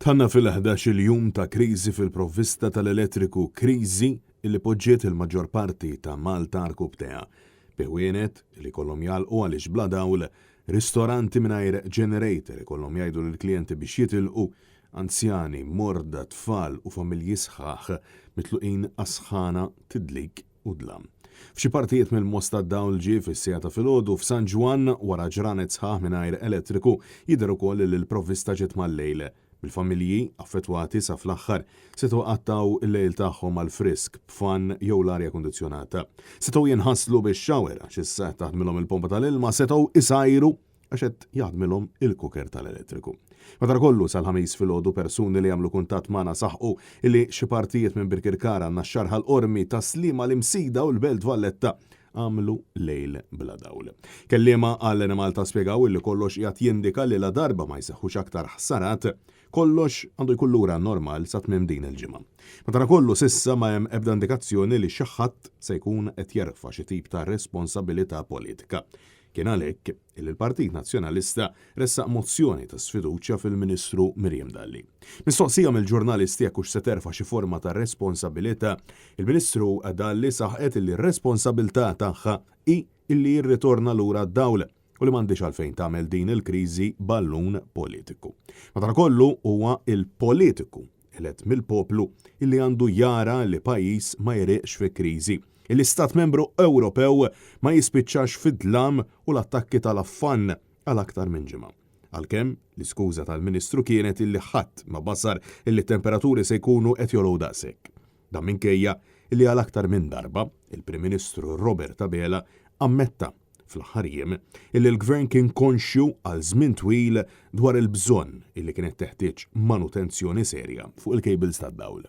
Tħanna fil-11 il-jum ta' kriżi fil-provvista tal-elettriku, kriżi illi poġġiet il-maġġor parti ta' Malta rkub teha. Bewienet li kollhom jalqu għaliex bla dawl, ristoranti mingħajr generator ikollhom jgħidu lill-klijenti biex jitilqu, anzjani, morda, tfal u familji sħaħ mitluqin asħana tidlik u dlam. F'xi partijiet mill-Mosta d-dawl ġie fis-sija ta' filgħodu f'San Ġwan wara ġranet sħaħ mingħajr elettriku jidher ukoll li l-provvista ġiet mal-lejl. Bil-familji affettwati sa fl-aħħar setgħu qattaw il-lejl tagħhom għal frisk b'fan jew l-arja kundizzjonata. Setgħu jinħasslu bix-xawer għax issa taħdmilhom il-pompa tal-ilma, setgħu isajru għax qed jaħdmilhom il-kuker tal-elettriku. Madankollu sal-ħamis filgħodu persuni li jagħmlu kuntatt magħna saħqu illi xi partijiet minn Birkirkara nax-xarħa l-qormi ta' Sliema l-Imsida u l-Belt Valletta għamlu lejl bla dawl. Kelliema għall Malta spjegaw illi kollox qiegħed jindika li la darba ma jseħħux aktar ħsarat, kollox għandu jkun lura normal sa tmiem din il-ġimgħa. Madankollu s'issa ma hemm ebda indikazzjoni li xi ħadd se jkun qed jerfa' xi tip ta' responsabilità politika. Kien għalhekk il-Partit Nazzjonalista ressaq mozzjoni ta' sfiduċja fil-Ministru Miriam Dalli. Mistoqsija mill-ġurnalisti jekk hux se terfa' xi forma ta' responsabilità, il-Ministru Dalli saħqet li r-responsabilità tagħha hi li jirritorna lura d-dawl u li m'għandix għalfejn tagħmel din il-kriżi ballun politiku. Madankollu huwa il-politiku elett mill-poplu illi għandu jara li pajjiż ma jriqx fi kriżi. Il-Istat Membru Ewropew ma jispiċċax fid-dlam u l-attakki tal-affann għal aktar minn ġimgħa. Għalkemm l-iskuża tal-Ministru kienet illi ħadd ma basar illi temperaturi se jkunu qed jolgħu daqshekk. Dan minkejja illi għal aktar minn darba il-Prim Ministru Robert Abela ammetta fl-aħħar jiem illi l-Gvern kien konxju għal żmien twil dwar il-bżonn illi kienet teħtieġ manutenzjoni serja fuq il-cables tad-dawl.